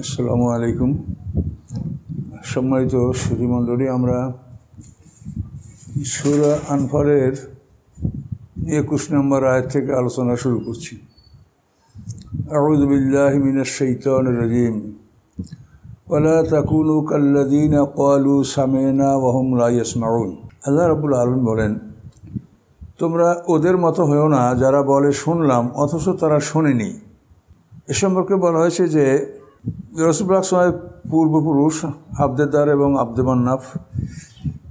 আসসালামু আলাইকুম। সম্মানিত সুধীমণ্ডলী, আমরা সূরা আনফালের 21 নম্বর আয়াত থেকে আলোচনা শুরু করছি। আউযু বিল্লাহি মিনাশ শাইতানির রাজীম। ওয়ালা তাকুনু কাল্লাযীনা ক্বালু সামি'না ওয়া হুম লা ইয়াসমাউন। আল্লাহ রাব্বুল আলামিন বলেন, তোমরা ওদের মতো হয়েও না যারা বলে শুনলাম অথচ তারা শোনেনি। এ সম্পর্কে বলা হয়েছে যে রাসূলুল্লাহ সাল্লাল্লাহু আলাইহি ওয়াসাল্লামের পূর্বপুরুষ আবদেদার এবং আব্দে মান্নাফ,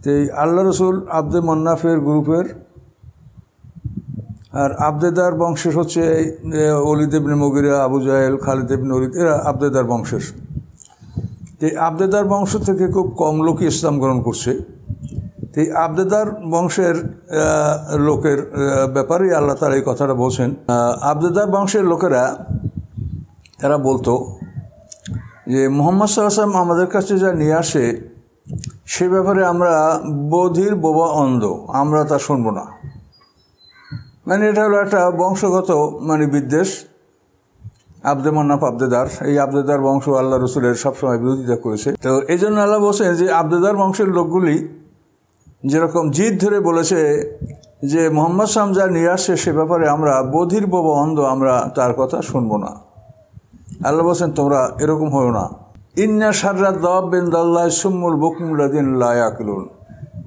তো এই আল্লাহ রসুল আব্দে মান্নাফের গ্রুপের, আর আবদেদার বংশের হচ্ছে ওলীদ ইবনে মুগীরা, আবু জাহেল, খালিদ ইবনে ওলীদ, এরা আবদেদার বংশের। এই আবদেদার বংশ থেকে খুব কম লোকই ইসলাম গ্রহণ করছে। তো এই আবদেদার বংশের লোকের ব্যাপারেই আল্লাহ তাআলা এই কথাটা বলছেন। আবদেদার বংশের লোকেরা তারা বলতো যে মুহাম্মদ সাল্লাল্লাহু আলাইহি ওয়াসাল্লাম আমাদের কাছে যা নিয়ে আসে সে ব্যাপারে আমরা বধির বোবা অন্ধ, আমরা তা শুনবো না। মানে এটা হলো একটা বংশগত বিদ্বেষ। আব্দে মান্নাফ আবদেদার, এই আবদেদার বংশ আল্লাহ রসুলের সবসময় বিরোধিতা করেছে। তো এই জন্য আল্লাহ বলছেন যে আবদেদার বংশের লোকগুলি যেরকম জিদ ধরে বলেছে যে মুহাম্মদ সাল্লাল্লাহু আলাইহি ওয়াসাল্লাম যা নিয়ে আসে সে ব্যাপারে আমরা বধির বোবা অন্ধ, আমরা তার কথা শুনবো না। আল্লাহ বলছেন তোমরা এরকম হও না। ইন্না শাররা দাওয়াবিন ইনদাল্লাহি সুম্মুল বুকমুল লাযিনা লা ইয়াকিলুন।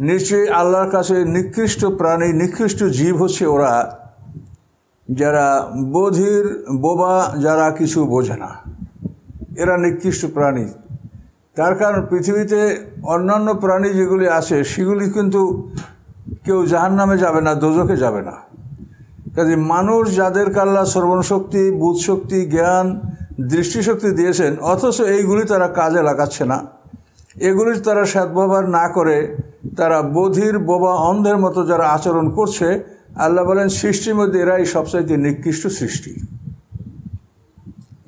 নিশ্চয়ই আল্লাহর কাছে নিকৃষ্ট প্রাণী, নিকৃষ্ট জীব হচ্ছে ওরা যারা বধির বোবা, যারা কিছু বোঝে না, এরা নিকৃষ্ট প্রাণী। তার কারণ পৃথিবীতে অন্যান্য প্রাণী যেগুলি আছে সেগুলি কিন্তু কেউ জাহান্নামে যাবে না, দোজখে যাবে না। কাজে মানুষ যাদেরকে আল্লাহ শ্রবণশক্তি, বুধশক্তি, জ্ঞান, দৃষ্টিশক্তি দিয়েছেন অথচ এইগুলি তারা কাজে লাগাচ্ছে না, এগুলির তারা সদ্ব্যবহার না করে তারা বধির বোবা অন্ধের মতো যারা আচরণ করছে, আল্লাহ বলেন সৃষ্টির মধ্যে এরাই সবচাইতে নিকৃষ্ট সৃষ্টি।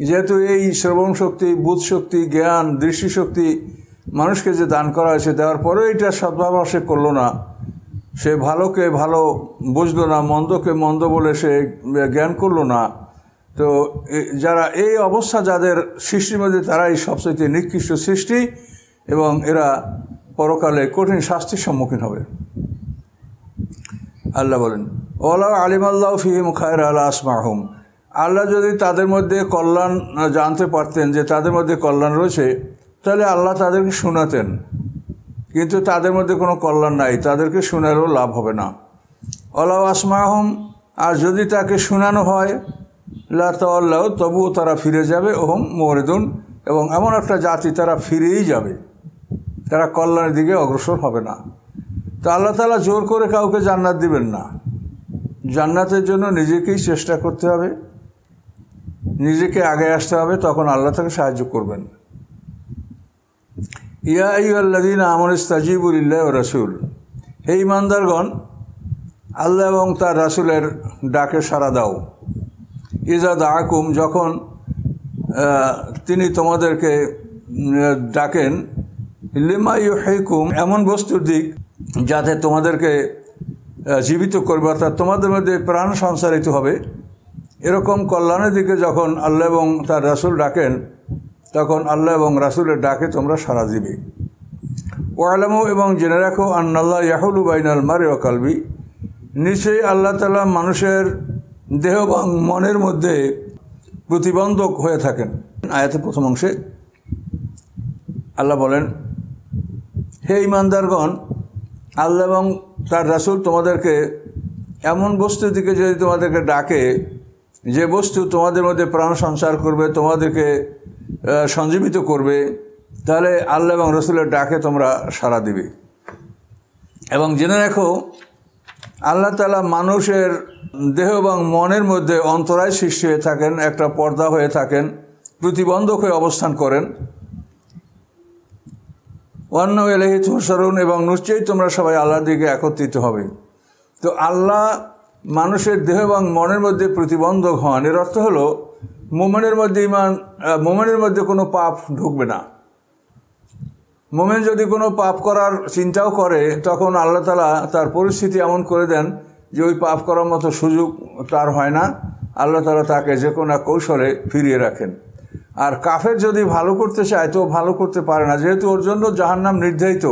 যেহেতু এই শ্রবণশক্তি, বুধশক্তি, জ্ঞান, দৃষ্টিশক্তি মানুষকে যে দান করা হয়েছে, দেওয়ার পরেও এটা সদ্ব্যবহার সে করলো না, সে ভালোকে ভালো বুঝলো না, মন্দকে মন্দ বলে সে জ্ঞান করলো না। তো যারা এই অবস্থা যাদের সৃষ্টির মধ্যে, তারাই সবচেয়ে নিকৃষ্ট সৃষ্টি এবং এরা পরকালে কঠিন শাস্তির সম্মুখীন হবে। আল্লাহ বলেন ওয়ালা আলিমাল্লাহু ফীহিম খায়রান লা আসমাহুম। আল্লাহ যদি তাদের মধ্যে কল্যাণ জানতে পারতেন যে তাদের মধ্যে কল্যাণ রয়েছে, তাহলে আল্লাহ তাদেরকে শোনাতেন, কিন্তু তাদের মধ্যে কোনো কল্যাণ নাই, তাদেরকে শোনারও লাভ হবে না। ওয়ালা আসমাহুম, আর যদি তাকে শোনানো হয় লা তাওয়াল্লাউ, তবুও তারা ফিরে যাবে, ওহুম মুরিদুন, এবং এমন একটা জাতি তারা ফিরেই যাবে, তারা কল্যাণের দিকে অগ্রসর হবে না। তো আল্লাহ তাআলা জোর করে কাউকে জান্নাত দিবেন না। জান্নাতের জন্য নিজেকেই চেষ্টা করতে হবে, নিজেকে আগে আসতে হবে, তখন আল্লাহ তাকে সাহায্য করবেন। ইয়া আইয়ুহাল্লাযীনা আমানু ইসতাজীবু লিল্লাহি ওয়া রাসূল। হে ঈমানদারগণ, আল্লাহ এবং তার রাসূলের ডাকে সাড়া দাও। ইজা দাআকুম, যখন তিনি তোমাদেরকে ডাকেন, লিমা ইউহয়িকুম, এমন বস্তুর দিক যাতে তোমাদেরকে জীবিত করবে, অর্থাৎ তোমাদের মধ্যে প্রাণ সঞ্চারিত হবে, এরকম কল্যাণের দিকে যখন আল্লাহ এবং তার রাসূল ডাকেন, তখন আল্লাহ এবং রাসূলের ডাকে তোমরা সাড়া দিবে। ওয়ালামু, এবং জেনে রাখো, আন্নাল্লাহ ইয়াহুলু বাইনাল মারই ওয়া কলবি, নিশ্চয়ই আল্লাহ তাআলা মানুষের দেহ এবং মনের মধ্যে প্রতিবন্ধক হয়ে থাকেন। আয়াতের প্রথম অংশে আল্লাহ বলেন, হে ঈমানদারগণ, আল্লাহ এবং তার রাসূল তোমাদেরকে এমন বস্তুর দিকে যদি তোমাদেরকে ডাকে, যে বস্তু তোমাদের মধ্যে প্রাণ সঞ্চার করবে, তোমাদেরকে সঞ্জীবিত করবে, তাহলে আল্লাহ এবং রাসূলের ডাকে তোমরা সাড়া দিবে। এবং জেনে রাখো, আল্লাহ তাআলা মানুষের দেহ এবং মনের মধ্যে অন্তরায় সৃষ্টি হয়ে থাকেন, একটা পর্দা হয়ে থাকেন, প্রতিবন্ধক হয়ে অবস্থান করেন। ওয়ান্নাহু ইলাইহি তুহশারুন, এবং নিশ্চয়ই তোমরা সবাই আল্লাহর দিকে একত্রিত হবে। তো আল্লাহ মানুষের দেহ এবং মনের মধ্যে প্রতিবন্ধক হন, এর অর্থ হলো মুমিনের মধ্যে মুমিনের মধ্যে কোনো পাপ ঢুকবে না। মুমিন যদি কোনো পাপ করার চিন্তাও করে, তখন আল্লাহ তাআলা তার পরিস্থিতি এমন করে দেন যে ওই পাপ করার মতো সুযোগ তার হয় না, আল্লাহ তাআলা তাকে যে কোনো কৌশলে ফিরিয়ে রাখেন। আর কাফের যদি ভালো করতে চায় তো ভালো করতে পারে না, যেহেতু ওর জন্য জাহান্নাম নির্ধারিত,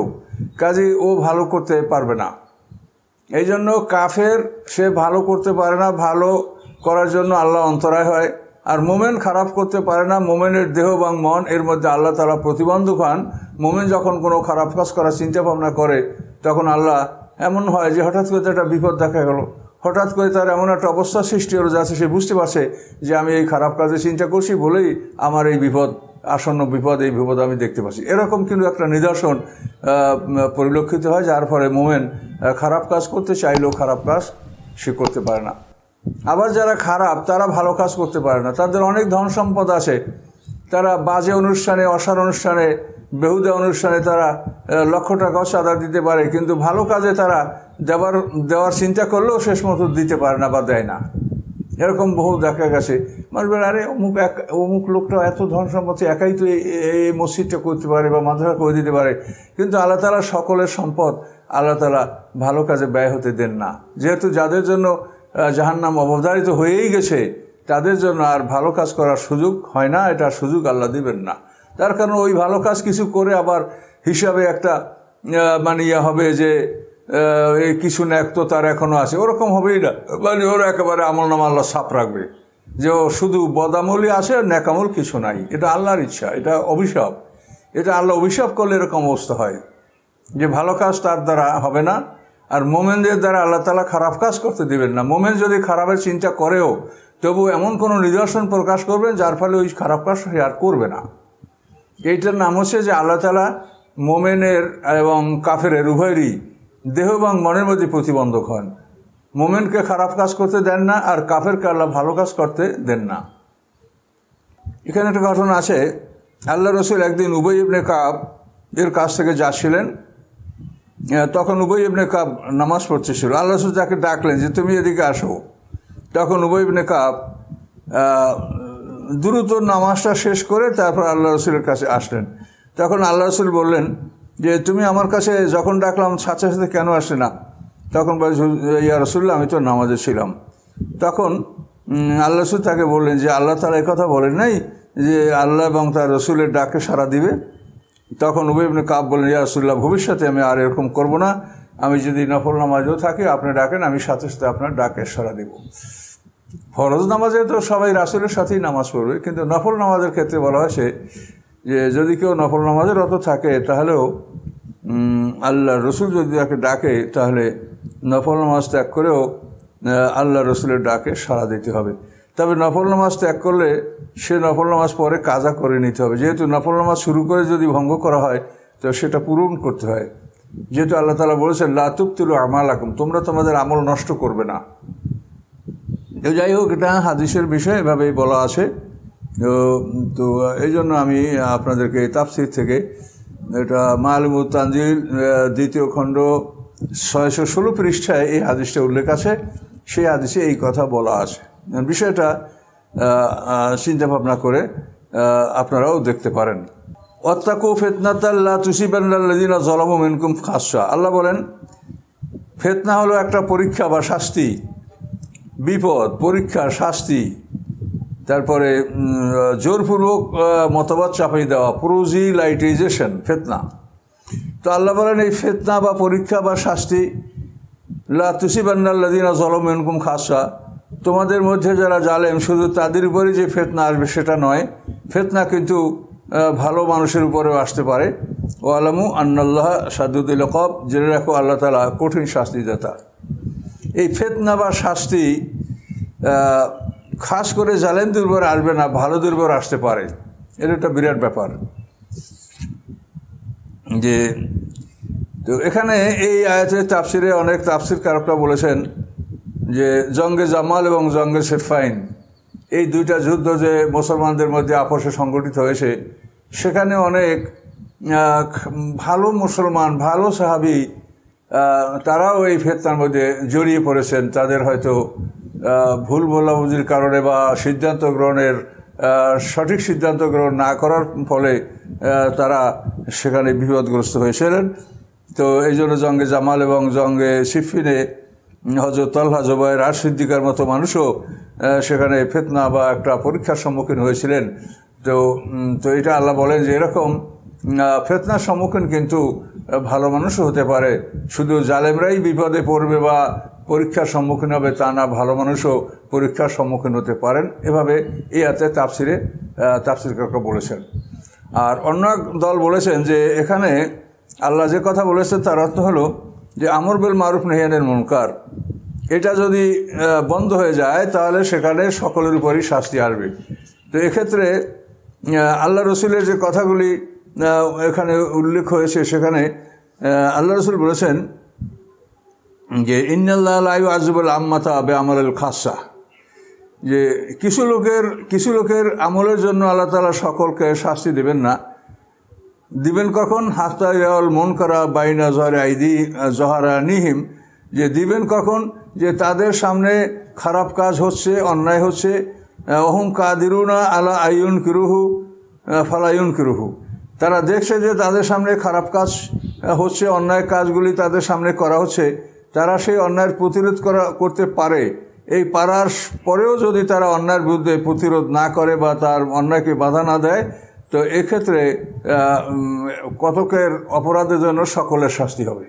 কাজেই ও ভালো করতে পারবে না। এই জন্য কাফের সে ভালো করতে পারে না, ভালো করার জন্য আল্লাহ অন্তরায় হয়। আর মোমেন খারাপ করতে পারে না, মোমেনের দেহ এবং মন এর মধ্যে আল্লাহ তাআলা প্রতিবন্ধক হন। মোমেন যখন কোনো খারাপ কাজ করার চিন্তা ভাবনা করে তখন আল্লাহ এমন হয় যে হঠাৎ করে একটা বিপদ দেখা গেল, হঠাৎ করে তার এমন একটা অবস্থা সৃষ্টি হলো যাচ্ছে সে বুঝতে পারছে যে আমি এই খারাপ কাজে চিন্তা করছি বলেই আমার এই বিপদ, আসন্ন বিপদ, এই বিপদ আমি দেখতে পাচ্ছি। এরকম কিন্তু একটা নিদর্শন পরিলক্ষিত হয়, যার ফলে মোমেন খারাপ কাজ করতে চাইলেও খারাপ কাজ সে করতে পারে না। আবার যারা খারাপ তারা ভালো কাজ করতে পারে না, তাদের অনেক ধন সম্পদ আছে, তারা বাজে অনুষ্ঠানে, অসার অনুষ্ঠানে, বেহুদা অনুষ্ঠানে তারা লক্ষ টাকাও চাঁদা দিতে পারে, কিন্তু ভালো কাজে তারা দেওয়ার চিন্তা করলেও শেষ মতো দিতে পারে না বা দেয় না। এরকম বহু দেখা গেছে। মানুষ বলে, আরে অমুক লোকটা এত ধন সম্পদ, একাই তো এই মসজিদটা করতে পারে বা মাদ্রাসা করে দিতে পারে, কিন্তু আল্লাহ তাআলা সকলের সম্পদ আল্লাহ তাআলা ভালো কাজে ব্যয় হতে দেন না। যেহেতু যাদের জন্য জাহান্নাম অবধারিত হয়েই গেছে তাদের জন্য আর ভালো কাজ করার সুযোগ হয় না, এটা সুযোগ আল্লাহ দিবেন না। তার কারণ ওই ভালো কাজ কিছু করে আবার হিসাবে একটা হবে যে এই কিছু ন্যাক তো তার এখনও আছে, ওরকম হবেই না। ওর একেবারে আমলনামা আল্লাহ সাফ রাখবে যে ও শুধু বদামলই আছে, ন্যাকামল কিছু নাই। এটা আল্লাহর ইচ্ছা, এটা অভিশাপ। এটা আল্লাহ অভিশাপ করলে এরকম অবস্থা হয় যে ভালো কাজ তার দ্বারা হবে না। আর মোমেনদের দ্বারা আল্লাহ তাআলা খারাপ কাজ করতে দেবেন না। মোমেন যদি খারাপের চিন্তা করেও তবু এমন কোনো নিদর্শন প্রকাশ করবেন যার ফলে ওই খারাপ কাজ সে আর করবে না। এইটার নাম হচ্ছে যে আল্লাহ তাআলা মোমেনের এবং কাফেরের উভয়েরই দেহ এবং মনের মধ্যে প্রতিবন্ধক হন। মোমেনকে খারাপ কাজ করতে দেন না, আর কাফেরকে আল্লাহ ভালো কাজ করতে দেন না। এখানে একটা ঘটনা আছে। আল্লাহ রসুল একদিন উবই ইবনে কাব এর কাছ থেকে যাচ্ছিলেন, তখন উবই ইবনে কাব নামাজ পড়তেছিল। আল্লাহ রসুল তাকে ডাকলেন যে তুমি এদিকে আসো। তখন উবই ইবনে কাব দ্রুত নামাজটা শেষ করে তারপর আল্লাহ রসুলের কাছে আসলেন। তখন আল্লাহ রসুল বললেন যে তুমি আমার কাছে যখন ডাকলাম সাথে সাথে কেন আসলে না? তখন বলছে, ইয়া রাসূলুল্লাহ, আমি তো নামাজে ছিলাম। তখন আল্লাহ রসুল তাকে বললেন যে আল্লাহ তাআলা এই কথা বলেন নাই যে আল্লাহ এবং তার রসুলের ডাকে সাড়া দিবে? তখন উবই ইবনে কাব বললেন, ইয়া রাসূলুল্লাহ, ভবিষ্যতে আমি আর এরকম করব না। আমি যদি নফল নামাজেও থাকি, আপনি ডাকেন, আমি সাথে সাথে আপনার ডাকে সাড়া দেব। ফরজ নামাজে তো সবাই রাসূলের সাথেই নামাজ পড়বে, কিন্তু নফল নামাজের ক্ষেত্রে বলা হয়েছে যে যদি কেউ নফল নামাজের রত থাকে তাহলেও আল্লাহ রসুল যদি তাকে ডাকে তাহলে নফল নামাজ ত্যাগ করেও আল্লাহ রসুলের ডাকে সাড়া দিতে হবে। তবে নফল নামাজ ত্যাগ করলে সে নফল নামাজ পরে কাজা করে নিতে হবে। যেহেতু নফল নামাজ শুরু করে যদি ভঙ্গ করা হয় তো সেটা পূরণ করতে হয়। যেহেতু আল্লাহ তাআলা বলেছেন লা তুবতিলু আমালাকুম, তোমরা তোমাদের আমল নষ্ট করবে না। যাই হোক, এটা হাদিসের বিষয় এভাবেই বলা আছে। তো এই জন্য আমি আপনাদেরকে তাফসীর থেকে, এটা মাআলিমুত তানজিল 2য় খণ্ড 616 পৃষ্ঠায় এই হাদিসটা উল্লেখ আছে। সেই হাদিসে এই কথা বলা আছে। বিষয়টা চিন্তা ভাবনা করে আপনারাও দেখতে পারেন। ওয়াত্তাকু ফিতনাতাল লা তুসিবান্নাল্লাযিনা যালামু মিনকুম খাসসা। আল্লাহ বলেন ফিতনা হলো একটা পরীক্ষা বা শাস্তি, বিপদ, পরীক্ষা, শাস্তি, তারপরে জোরপূর্বক মতবাদ চাপিয়ে দেওয়া, প্রোজিলাইটেশন, ফিতনা। তো আল্লাহ বলেন এই ফিতনা বা পরীক্ষা বা শাস্তি লা তুসিবান্নাল্লাযিনা যালামু মিনকুম খাসসা, তোমাদের মধ্যে যারা জালেম শুধু তাদের উপরই যে ফিতনা আসবে সেটা নয়, ফিতনা কিন্তু ভালো মানুষের উপরেও আসতে পারে। ওয়ালামু আন্নাল্লাহা শাদীদুল ইকাব, জেনে রাখো আল্লাহ তাআলা কঠিন শাস্তিদাতা। এই ফিতনা বা শাস্তি খাস করে জালেমদের উপর আসবে না, ভালোদের উপর আসতে পারে। এটা একটা বিরাট ব্যাপার। যে তো এখানে এই আয়াতের তাফসিরে অনেক তাফসির কারকরা বলেছেন যে জঙ্গে জামাল এবং জঙ্গে সিফাইন, এই দুইটা যুদ্ধ যে মুসলমানদের মধ্যে আপোষে সংগঠিত হয়েছে, সেখানে অনেক ভালো মুসলমান, ভালো সাহাবী তারাও এই ফিতনার মধ্যে জড়িয়ে পড়েছেন। তাদের হয়তো ভুল বোঝাবুঝির কারণে বা সিদ্ধান্ত গ্রহণের সঠিক সিদ্ধান্ত গ্রহণ না করার ফলে তারা সেখানে বিপদগ্রস্ত হয়েছিলেন। তো এই জন্য জঙ্গে জামাল এবং জঙ্গে সিফিনে হযরত তালহা, জুবায়ের আর সিদ্দিকার মতো মানুষও সেখানে ফিতনা বা একটা পরীক্ষার সম্মুখীন হয়েছিলেন। তো তো এটা আল্লাহ বলেন যে এরকম ফিতনার সম্মুখীন কিন্তু ভালো মানুষও হতে পারে, শুধু জালেমরাই বিপদে পড়বে বা পরীক্ষার সম্মুখীন হবে তা না, ভালো মানুষও পরীক্ষার সম্মুখীন হতে পারেন। এভাবে এই আয়াতে তাফসীরকাররা বলেছেন। আর অন্য এক দল বলেছেন যে এখানে আল্লাহ যে কথা বলেছেন তার অর্থ হলো যে আমর বিল মারুফ নাহি আনিল মুনকার, এটা যদি বন্ধ হয়ে যায় তাহলে সেখানে সকলের উপরই শাস্তি আসবে। তো এক্ষেত্রে আল্লাহ রসুলের যে কথাগুলি এখানে উল্লেখ হয়েছে, সেখানে আল্লাহ রসুল বলেছেন যে ইন্নাল্লাহ লা ইউআযিবুল আম্মাতা বিআমালিল খাসা, যে কিছু লোকের আমলের জন্য আল্লাহ তাআলা সকলকে শাস্তি দেবেন না। দিবেন কখন? হাত্তা ইয়াল মুনকারা বাইনা জহরানিহিম, যে দিবেন কখন? যে তাদের সামনে খারাপ কাজ হচ্ছে, অন্যায় হচ্ছে, ওহুম কাদিরুনা আলা আইয়ুনকিরুহু ফালা ইউনকিরুহু, তারা দেখছে যে তাদের সামনে খারাপ কাজ হচ্ছে, অন্যায় কাজগুলি তাদের সামনে করা হচ্ছে, তারা সেই অন্যায়ের প্রতিরোধ করতে পারে। এই পারার পরেও যদি তারা অন্যায়ের বিরুদ্ধে প্রতিরোধ না করে বা তার অন্যায়কে বাধা না দেয়, তো এক্ষেত্রে কতকের অপরাধের জন্য সকলের শাস্তি হবে।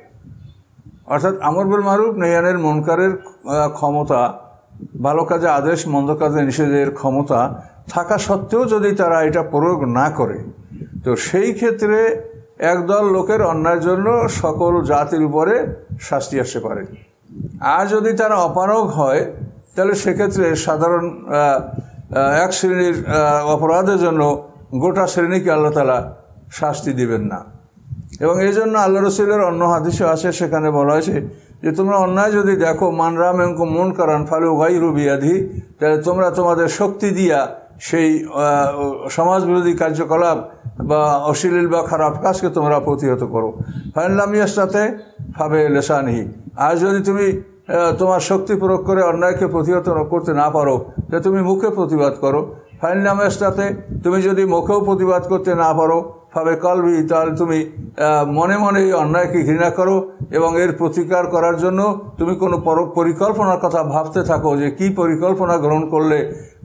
অর্থাৎ আমর বিল মারুফ নাহি আনিল মুনকারের ক্ষমতা, ভালো কাজে আদেশ মন্দ কাজে নিষেধের ক্ষমতা থাকা সত্ত্বেও যদি তারা এটা প্রয়োগ না করে, তো সেই ক্ষেত্রে একদল লোকের অন্যায়ের জন্য সকল জাতির উপরে শাস্তি আসতে পারে। আর যদি তারা অপারগ হয় তাহলে সেক্ষেত্রে সাধারণ এক শ্রেণীর অপরাধের জন্য গোটা শ্রেণীকে আল্লাহ তাআলা শাস্তি দিবেন না। এবং এই জন্য আল্লাহ রসুলের অন্য হাদিসে আছে, সেখানে বলা হয়েছে যে তোমরা অন্যায় যদি দেখো, মান রাম এমকম মন কারান ফালুগাইরু বিয়াদি, তাহলে তোমরা তোমাদের শক্তি দিয়া সেই সমাজবিরোধী কার্যকলাপ বা অশ্লীল বা খারাপ কাজকে তোমরা প্রতিহত করো। ফাইনলাম ইয়াস্তাতে ফাবে লেসানিহি, আর যদি তুমি তোমার শক্তি প্রয়োগ করে অন্যায়কে প্রতিহত করতে না পারো, তাহলে তুমি মুখে প্রতিবাদ করো। ফাইনলাম ইয়াস্তাতে, তুমি যদি মুখেও প্রতিবাদ করতে না পারো, ফাবে কলবি, তাহলে তুমি মনে মনে এই অন্যায়কে ঘৃণা করো এবং এর প্রতিকার করার জন্য তুমি কোনো পরিকল্পনার কথা ভাবতে থাকো যে কি পরিকল্পনা গ্রহণ করলে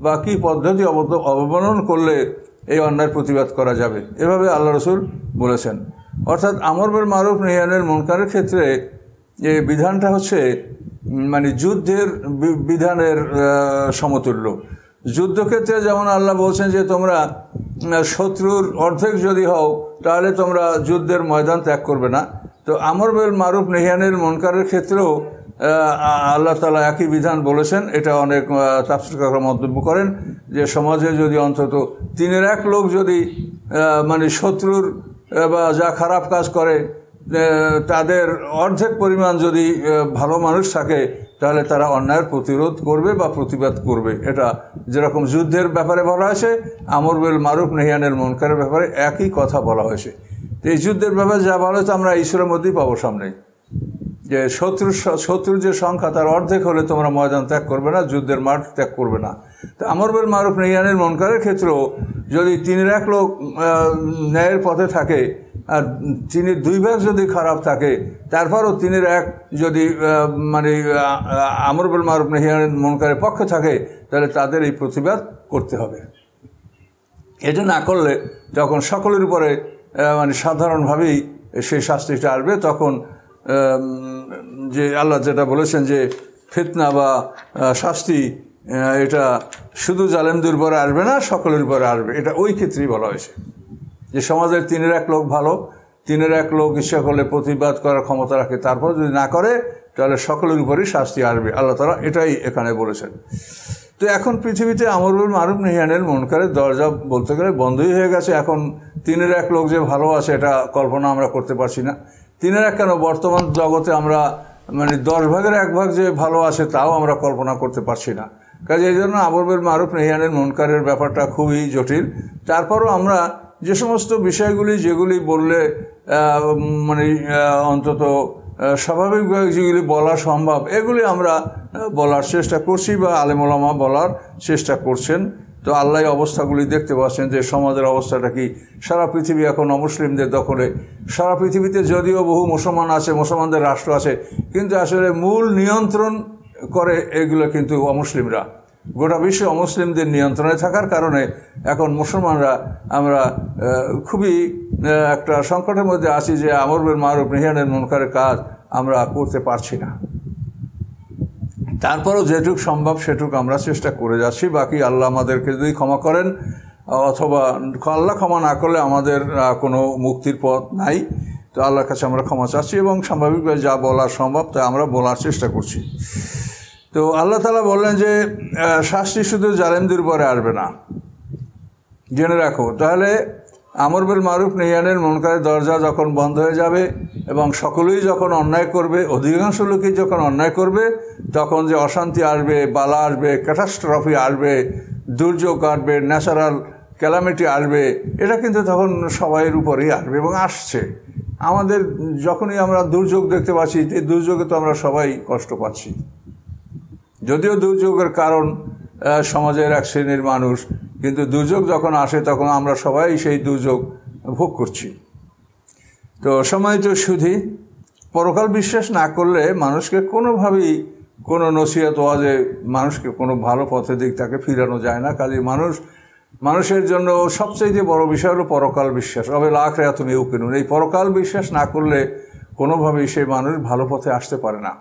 বা কি পদ্ধতি অবলম্বন করলে এই অন্যায়ের প্রতিবাদ করা যাবে। এভাবে আল্লাহ রসুল বলেছেন। অর্থাৎ আমর বিল মারুফ নাহি আনিল মুনকারের ক্ষেত্রে এই বিধানটা হচ্ছে মানে যুদ্ধের বিধানের সমতুল্য। যুদ্ধক্ষেত্রে যেমন আল্লাহ বলছেন যে তোমরা শত্রুর অর্ধেক যদি হও তাহলে তোমরা যুদ্ধের ময়দান ত্যাগ করবে না, তো আমর বিল মারুফ নাহি আনিল মুনকারের ক্ষেত্রেও আল্লাহ তাআলা একই বিধান বলেছেন। এটা অনেক তাফসীরকাররা মন্তব্য করেন যে সমাজে যদি অন্তত 3-1 লোক যদি মানে শত্রুর বা যা খারাপ কাজ করে তাদের অর্ধেক পরিমাণ যদি ভালো মানুষ থাকে, তাহলে তারা অন্যায়ের প্রতিরোধ করবে বা প্রতিবাদ করবে। এটা যেরকম যুদ্ধের ব্যাপারে বলা হয়েছে, আমর বিল মারুফ নাহি আনিল মুনকারের ব্যাপারে একই কথা বলা হয়েছে। তো এই যুদ্ধের ব্যাপারে যা বলা হয়েছে আমরা ঈশ্বরের মধ্যেই পাবো সামনে, যে শত্রুর যে সংখ্যা তার অর্ধেক হলে তোমরা ময়দান ত্যাগ করবে না, যুদ্ধের মাঠ ত্যাগ করবে না। তো আমর বিল মারুফ নাহি আনিল মুনকারের ক্ষেত্রেও যদি 3-1 লোক ন্যায়ের পথে থাকে আর 2 ভাগ যদি খারাপ থাকে, তারপরও 3-1 যদি মানে আমর বিল মারুফ নাহি আনিল মুনকারের পক্ষে থাকে, তাহলে তাদের এই প্রতিবাদ করতে হবে। এটা না করলে যখন সকলের উপরে মানে সাধারণভাবেই সেই শাস্তিটা আসবে, তখন যে আল্লাহ যেটা বলেছেন যে ফিতনা বা শাস্তি এটা শুধু জালেমদের উপরে আসবে না, সকলের উপরে আসবে। এটা ওই ক্ষেত্রেই বলা হয়েছে যে সমাজের 3-1 লোক ভালো, 3-1 লোক ইচ্ছা করলে প্রতিবাদ করার ক্ষমতা রাখে, তারপর যদি না করে তাহলে সকলের উপরেই শাস্তি আসবে। আল্লাহ তাআলা এটাই এখানে বলেছেন। তো এখন পৃথিবীতে আমর বিল মারুফ নাহি আনিল মুনকারের দরজা বলতে গেলে বন্ধই হয়ে গেছে। এখন 3-1 লোক যে ভালো আছে এটা কল্পনা আমরা করতে পারছি না। 3-1 কেন, বর্তমান জগতে আমরা মানে 10 ভাগের 1 ভাগ যে ভালো আছে তাও আমরা কল্পনা করতে পারছি না। কাজে এই জন্য আমর বিল মারুফ নাহি আনিল মুনকারের ব্যাপারটা খুবই জটিল। তারপরও আমরা যে সমস্ত বিষয়গুলি যেগুলি বললে মানে অন্তত স্বাভাবিকভাবে যেগুলি বলা সম্ভব, এগুলি আমরা বলার চেষ্টা করছি বা আলেম ওলামা বলার চেষ্টা করছেন। তো আল্লাহ অবস্থাগুলি দেখতে পাচ্ছেন যে সমাজের অবস্থাটা কি। সারা পৃথিবী এখন অমুসলিমদের দখলে। সারা পৃথিবীতে যদিও বহু মুসলমান আছে, মুসলমানদের রাষ্ট্র আছে, কিন্তু আসলে মূল নিয়ন্ত্রণ করে এগুলো কিন্তু অমুসলিমরা। গোটা বিশ্ব অমুসলিমদের নিয়ন্ত্রণে থাকার কারণে এখন মুসলমানরা আমরা খুবই একটা সংকটের মধ্যে আছি যে আমর বিল মারুফ নাহি আনিল মুনকারের কাজ আমরা করতে পারছি না। তারপরও যেটুক সম্ভব সেটুক আমরা চেষ্টা করে যাচ্ছি। বাকি আল্লাহ আমাদেরকে যদি ক্ষমা করেন, অথবা আল্লাহ ক্ষমা না করলে আমাদের কোনো মুক্তির পথ নাই, তো আল্লাহর কাছে আমরা ক্ষমা চাচ্ছি এবং স্বাভাবিকভাবে যা বলা সম্ভব তা আমরা বলার চেষ্টা করছি। তো আল্লাহ তাআলা বললেন যে শাস্তি শুধু জালেমদের উপরে আসবে না, জেনে রাখো। তাহলে আমর বিল মারুফ নাহি আনিল মুনকারের দরজা যখন বন্ধ হয়ে যাবে এবং সকলেই যখন অন্যায় করবে, অধিকাংশ লোকই যখন অন্যায় করবে, তখন যে অশান্তি আসবে, বালা আসবে, ক্যাটাস্ট্রফি আসবে, দুর্যোগ আসবে, ন্যাচারাল ক্যালামিটি আসবে, এটা কিন্তু তখন সবাইয়ের উপরেই আসবে এবং আসছে। আমাদের যখনই আমরা দুর্যোগ দেখতে পাচ্ছি, এই দুর্যোগে তো আমরা সবাই কষ্ট পাচ্ছি। যদিও দুর্যোগের কারণ সমাজের এক শ্রেণীর মানুষ, কিন্তু দুর্যোগ যখন আসে তখন আমরা সবাই সেই দুর্যোগ ভোগ করছি। তো সম্মানিত সুধী, পরকাল বিশ্বাস না করলে মানুষকে কোনোভাবেই কোনো নসিহত ওয়াজে মানুষকে কোনো ভালো পথের দিক তাকে ফিরানো যায় না। কাজে মানুষের জন্য সবচেয়ে বড় বিষয় হলো পরকাল বিশ্বাস। অবিল আখিরাতুম ইউকিনুন। এই পরকাল বিশ্বাস না করলে কোনোভাবেই সেই মানুষ ভালো পথে আসতে পারে না।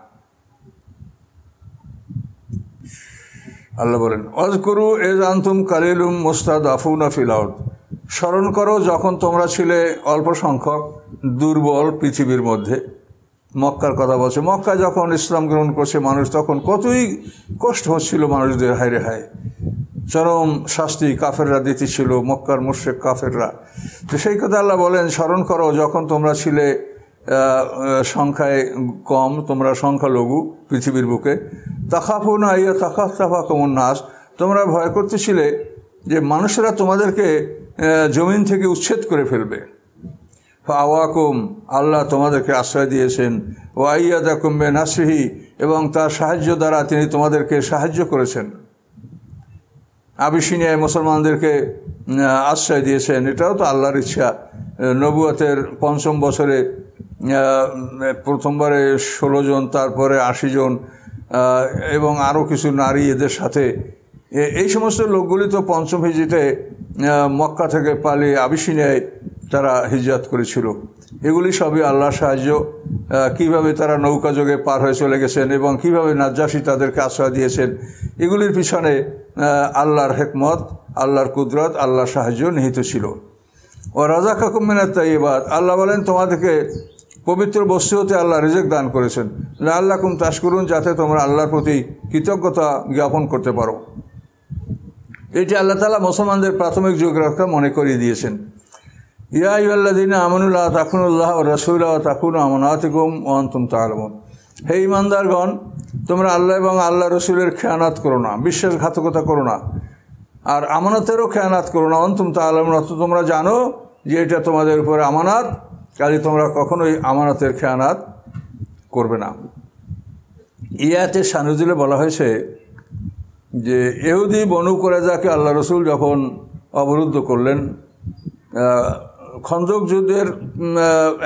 আল্লাহ বলেন, অযকুরু ইয আনতুম কালিলুম মুস্তাদআফুনা ফিল আরদ। স্মরণ করো যখন তোমরা ছিলে অল্প সংখ্যক, দুর্বল পৃথিবীর মধ্যে। মক্কার কথা বলছে। মক্কা যখন ইসলাম গ্রহণ করছে মানুষ, তখন কতই কষ্ট হচ্ছিল মানুষদের, হায় রে হায়, চরম শাস্তি কাফেররা দিতেছিল, মক্কার মুশরিক কাফেররা। তো সেই কথা আল্লাহ বলেন, স্মরণ করো যখন তোমরা ছিলে সংখ্যায় কম, তোমরা সংখ্যালঘু পৃথিবীর বুকে। তাখাফুনা আইয়া তাখাফাকুমুন নাস, তোমরা ভয় করতেছিলে যে মানুষেরা তোমাদেরকে জমিন থেকে উচ্ছেদ করে ফেলবে। ফাওয়াকুম, আল্লাহ তোমাদেরকে আশ্রয় দিয়েছেন। ও আইয়াদাকুম বিনাসরিহি, এবং তার সাহায্য দ্বারা তিনি তোমাদেরকে সাহায্য করেছেন। আবিসিনিয়ায় মুসলমানদেরকে আশ্রয় দিয়েছেন, এটাও তো আল্লাহর ইচ্ছা। নবুয়তের ৫ম বছরে প্রথমবারে ১৬ জন, তারপরে ৮০ জন এবং আরও কিছু নারী এদের সাথে। এই সমস্ত লোকগুলি তো ৫ম হিজরিতে মক্কা থেকে পালিয়ে আবিসিনিয়ায় তারা হিজরত করেছিল। এগুলি সবই আল্লাহর সাহায্য। কিভাবে তারা নৌকা যোগে পার হয়ে চলে গেছেন এবং কিভাবে নাজ্জাশী তাদেরকে আশ্রয় দিয়েছেন, এগুলির পিছনে আল্লাহর হিকমত, আল্লাহর কুদরত, আল্লাহর সাহায্য নিহিত ছিল। ও রাযাকাকুম মিনাত তাইয়্যিবাত, আল্লাহ বলেন তোমাদেরকে পবিত্র বস্তু হতে আল্লাহ রিজিক দান করেছেন। লাআল্লাকুম তাশকুরুন, যাতে তোমরা আল্লাহর প্রতি কৃতজ্ঞতা জ্ঞাপন করতে পারো। এটি আল্লাহ তাআলা মুসলমানদের প্রাথমিক যোগ্যতা মনে করিয়ে দিয়েছেন। ইয়া আইয়ুহাল্লাযীনা আমানু লা তাখুনুল্লাহ ওয়া রাসূলা ওয়া তাখুনু আমানাতিকুম ওয়া আনতুম তা'লামুন। হে ঈমানদারগণ, তোমরা আল্লাহ এবং আল্লাহ রসুলের খেয়ানত করো না, বিশ্বাসঘাতকতা করো না, আর আমানতেরও খেয়ানত করো না। আনতুম তা'লামুন, অর্থ তোমরা জানো যে এটা তোমাদের উপরে আমানত, কাজে তোমরা কখনোই আমানতের খেয়ানত করবে না। ইয়াতে শানুজুলে বলা হয়েছে যে ইহুদি বনু কুরাইজাকে আল্লাহ রসুল যখন অবরুদ্ধ করলেন, খন্দক যুদ্ধের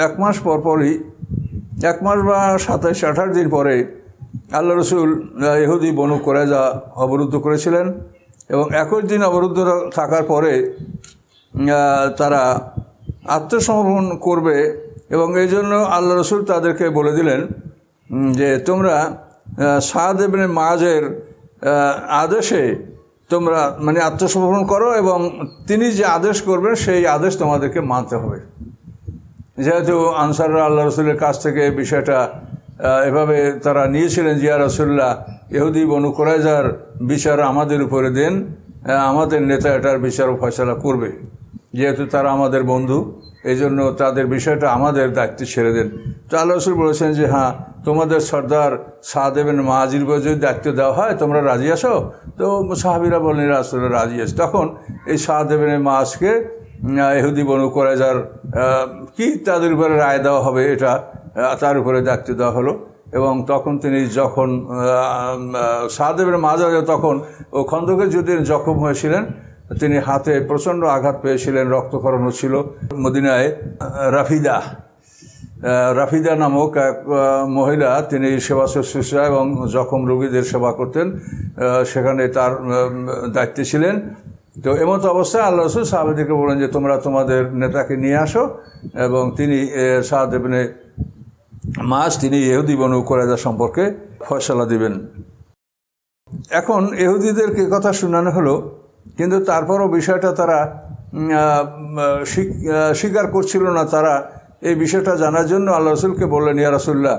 1 মাস পরপরই, 1 মাস বা 27-28 দিন পরে আল্লাহ রসুল ইহুদি বনু কুরাইজা অবরুদ্ধ করেছিলেন এবং 21 দিন অবরুদ্ধ থাকার পরে তারা আত্মসমর্পণ করবে এবং এই জন্য আল্লাহ রসুল তাদেরকে বলে দিলেন যে তোমরা সাদ ইবনে মুআযের আদেশে তোমরা মানে আত্মসমর্পণ করো এবং তিনি যে আদেশ করবেন সেই আদেশ তোমাদেরকে মানতে হবে। যেহেতু আনসাররা আল্লাহ রসুলের কাছ থেকে বিষয়টা এভাবে তারা নিয়েছিলেন যে ইয়া রাসূলুল্লাহ, ইহুদি বনু কুরাইজার বিচার আমাদের উপরে দেন, আমাদের নেতা এটার বিচার ও ফয়সালা করবে, যেহেতু তারা আমাদের বন্ধু, এই জন্য তাদের বিষয়টা আমাদের দায়িত্বে ছেড়ে দেন। তো আল্লাহ রসুল বলেছেন যে হ্যাঁ, তোমাদের সর্দার সাদ ইবনে মুআযের উপর যদি দায়িত্ব দেওয়া হয় তোমরা রাজি আছো? তো সাহাবীরা বললেন রাসূলুল্লাহ রাজি আছে। তখন এই সাদ ইবনে মুআযকে ইহুদি বনু কুরাইজার কি তাদের উপরে রায় দেওয়া হবে এটা তার উপরে দায়িত্ব দেওয়া হলো। এবং তখন তিনি যখন সাদ ইবনে মুআয তখন ও খন্দকের যুদ্ধে জখম হয়েছিলেন, তিনি হাতে প্রচণ্ড আঘাত পেয়েছিলেন, রক্তক্ষরণ হচ্ছিল। মদিনায় রাফিদা রাফিদা নামক এক মহিলা, তিনি সেবা শুশ্রূষা এবং জখম রোগীদের সেবা করতেন, সেখানে তার দায়িত্বে ছিলেন। তো এমতো অবস্থায় আল্লাহ রসুল সাহাবাদেরকে বলেন যে তোমরা তোমাদের নেতাকে নিয়ে আসো, এবং তিনি সাদ ইবনে মুআজ তিনি ইহুদি বনু কুরাইজা সম্পর্কে ফয়সালা দিবেন। এখন ইহুদিদেরকে কথা শোনানো হলো, কিন্তু তারপরও বিষয়টা তারা স্বীকার করছিল না। তারা এই বিষয়টা জানার জন্য আল্লাহ রসুলকে বললেন, ইয়া রাসূলুল্লাহ,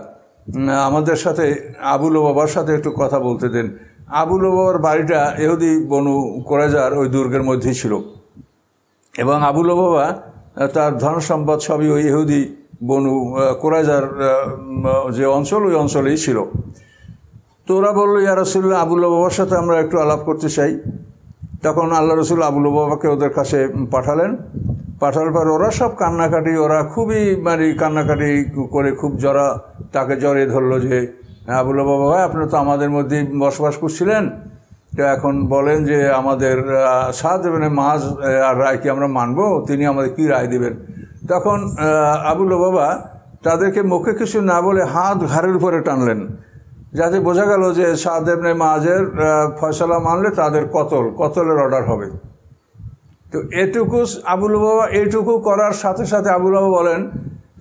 আমাদের সাথে আবু লুবাবার সাথে একটু কথা বলতে দেন। আবু লুবাবার বাড়িটা ইহুদি বনু কুরাইজার ওই দুর্গের মধ্যেই ছিল, এবং আবু লুবাবা তার ধন সম্পদ সবই ওই ইহুদি বনু কুরাইজার যে অঞ্চল, ওই অঞ্চলেই ছিল। তো ওরা বললো, ইয়া রাসূলুল্লাহ, আবু লুবাবার সাথে আমরা একটু আলাপ করতে চাই। তখন আল্লাহ রসুল আবু লুবাবাকে ওদের কাছে পাঠালেন। পাঠানোর পর ওরা সব কান্নাকাটি, ওরা খুবই কান্নাকাটি করে খুব তাকে জড়িয়ে ধরলো যে আবু লুবাবা ভাই, আপনি তো আমাদের মধ্যেই বসবাস করছিলেন, তো এখন বলেন যে আমাদের সাদ ইবনে মুআজ আর রায় কি আমরা মানবো? তিনি আমাদের কি রায় দিবেন? তখন আবু লুবাবা তাদেরকে মুখে কিছু না বলে হাত ঘাড়ের উপরে টানলেন, যাতে বোঝা গেল যে সাদ ইবনে মুআজের ফয়সালা মানলে তাদের কতলের অর্ডার হবে। তো এটুকু আবু লুবাবা এইটুকু করার সাথে সাথে আবু লুবাবা বলেন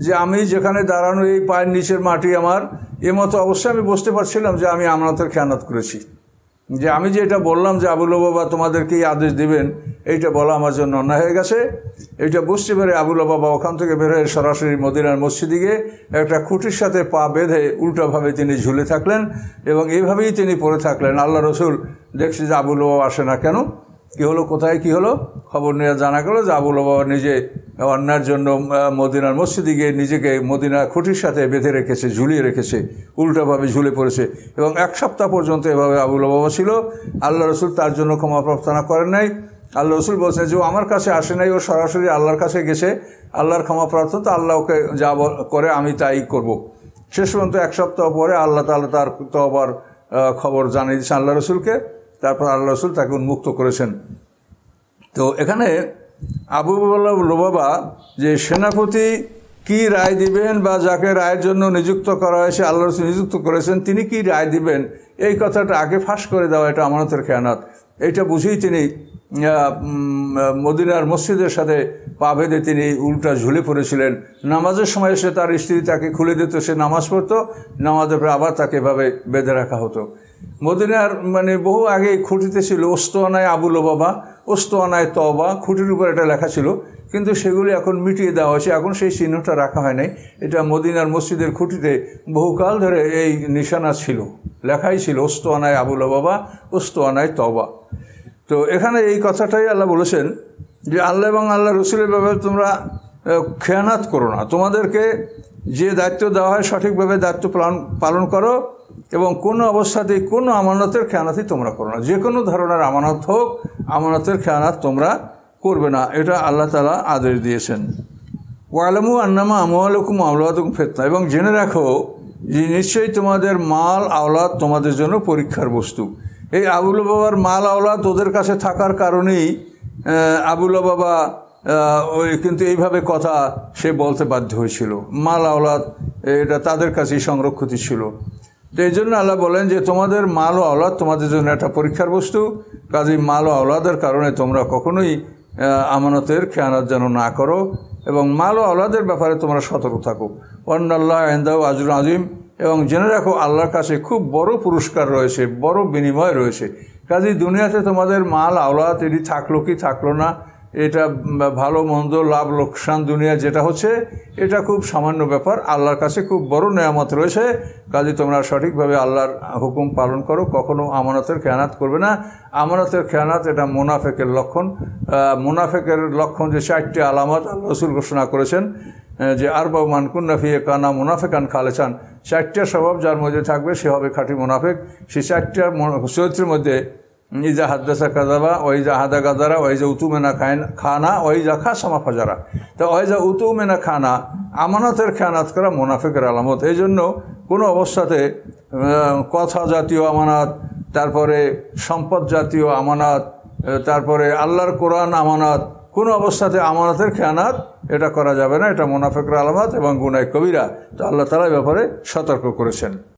যে আমি যেখানে দাঁড়ানো, এই পায়ের নিচের মাটি আমার, এমতো অবশ্যই আমি বুঝতে পারছিলাম যে আমি আমানতের খেয়ানত করেছি। যে আমি যে এটা বললাম যে আবু লুবাবা তোমাদেরকে এই আদেশ দিবেন, এইটা বলা আমার জন্য অন্যায় হয়ে গেছে। এইটা বুঝতে পেরে আবু লুবাবা ওখান থেকে বের হয়ে সরাসরি মদিনার মসজিদে গিয়ে একটা খুঁটির সাথে পা বেঁধে উল্টাভাবে তিনি ঝুলে থাকলেন, এবং এইভাবেই তিনি পড়ে থাকলেন। আল্লাহ রসুল দেখছি যে আবু লুবাবা আসে না কেন, কী হলো, কোথায় কী হলো, খবর নিয়ে জানা গেল যে আবু লুবাবা নিজে অন্যায়ের জন্য মদিনার মসজিদে গিয়ে নিজেকে মদিনার খুঁটির সাথে বেঁধে রেখেছে, ঝুলিয়ে রেখেছে, উল্টাভাবে ঝুলে পড়েছে, এবং 1 সপ্তাহ পর্যন্ত এভাবে আবু লুবাবা ছিল। আল্লাহ রসুল তার জন্য ক্ষমা প্রার্থনা করেন নাই। আল্লাহ রসুল বলছেন যে ও আমার কাছে আসে নাই, ও সরাসরি আল্লাহর কাছে গেছে, আল্লাহর ক্ষমা প্রার্থনা, তো আল্লাহ ওকে যা করে আমি তাই করব। শেষ পর্যন্ত 1 সপ্তাহ পরে আল্লাহ তাআলা তার তওবার খবর জানিয়ে দিয়েছেন আল্লাহ রসুলকে। তারপর আল্লাহ রসুল তাকে উন্মুক্ত করেছেন। তো এখানে আবু লুবাবা যে সেনাপতি কি রায় দিবেন, বা যাকে রায়ের জন্য নিযুক্ত করা হয়েছে, আল্লাহ রসুল নিযুক্ত করেছেন, তিনি কি রায় দিবেন, এই কথাটা আগে ফাঁস করে দেওয়া, এটা আমানতের খেয়ানত। এইটা বুঝেই তিনি মদিনার মসজিদের সাথে পা বেঁধে তিনি উল্টা ঝুলে পড়েছিলেন। নামাজের সময় এসে তার স্ত্রী তাকে খুলে দিত, সে নামাজ পড়তো, নামাজের পরে আবার তাকে এভাবে বেঁধে রাখা হতো। মদিনার বহু আগে খুঁটিতে ছিল ওস্তোয়ানায় আবু লুবাবা, ওস্তোয়ানায় তওবা, খুঁটির উপর এটা লেখা ছিল, কিন্তু সেগুলি এখন মিটিয়ে দেওয়া হয়েছে, এখন সেই চিহ্নটা রাখা হয় নাই। এটা মদিনার মসজিদের খুঁটিতে বহুকাল ধরে এই নিশানা ছিল, লেখাই ছিল ওস্তোয়ানায় আবু লুবাবা, ওস্তোয়ানায় তওবা। তো এখানে এই কথাটাই আল্লাহ বলেছেন যে আল্লাহ এবং আল্লাহ রসুলের ব্যাপারে তোমরা খেয়ানাত করো না, তোমাদেরকে যে দায়িত্ব দেওয়া হয় সঠিকভাবে দায়িত্ব পালন করো, এবং কোনো অবস্থাতেই কোনো আমানতের খেয়ানাতই তোমরা করো না। যে কোনো ধরনের আমানত হোক, আমানতের খেয়ানাত তোমরা করবে না, এটা আল্লাহ তাআলা আদেশ দিয়েছেন। ওয়ালামু আন্নামা আমওয়ালুকুম আওলাদুকুম ফিতনা, এবং জেনে রাখো যে নিশ্চয়ই তোমাদের মাল আওলাদ তোমাদের জন্য পরীক্ষার বস্তু। এই আবু লুবাবার মাল আওলাদ ওদের কাছে থাকার কারণেই আবু লুবাবা কিন্তু এইভাবে কথা সে বলতে বাধ্য হয়েছিল। মাল আওলাদ এটা তাদের কাছেই সংরক্ষিত ছিল। তো এই জন্য আল্লাহ বলেন যে তোমাদের মাল ও আওলাদ তোমাদের জন্য একটা পরীক্ষার বস্তু, কাজেই মাল ও আওলাদের কারণে তোমরা কখনোই আমানতের খেয়ানত যেন না করো, এবং মাল ও আওলাদের ব্যাপারে তোমরা সতর্ক থাকো। ওয়ান্নাল্লাহ ইনদাহু আজরুন আযীম, এবং জেনে রাখো আল্লাহর কাছে খুব বড় পুরস্কার রয়েছে, বড় বিনিময় রয়েছে। কাজেই দুনিয়াতে তোমাদের মাল আওলাদ এটি থাকলো কি থাকলো না, এটা ভালো মন্দ লাভ লোকসান দুনিয়া যেটা হচ্ছে, এটা খুব সামান্য ব্যাপার। আল্লাহর কাছে খুব বড় নেয়ামত রয়েছে। কাজে তোমরা সঠিকভাবে আল্লাহর হুকুম পালন করো, কখনো আমানতের খেয়ানাত করবে না। আমানতের খেয়ানাত এটা মুনাফেকের লক্ষণ। মুনাফেকের লক্ষণ যে 4টি আলামত রাসূল ঘোষণা করেছেন যে আরবা মান কুন্না ফিহি কানা মুনাফিকান খালেসান, 4টা স্বভাব যার মধ্যে থাকবে সে হবে খাঁটি মুনাফেক। সেই 4টার চরিত্রের মধ্যে ইজা হাদ্দাসা কাযাবা, ওইজা হাদা গাদারা, ওইজা উতুমেনা খানা, ওইজা খাসামা ফাজারা। তো ওইজা উতুমেনা খানা, আমানতের খেয়ানাত করা মুনাফিকের আলামত। এই জন্য কোনো অবস্থাতে কথা জাতীয় আমানত, তারপরে সম্পদ জাতীয় আমানত, তারপরে আল্লাহর কোরআন আমানত, কোনো অবস্থাতে আমানতের খেয়ানাত এটা করা যাবে না, এটা মুনাফিকের আলামত এবং গুনাহ কবিরা। তো আল্লাহ তাআলা ব্যাপারে সতর্ক করেছেন।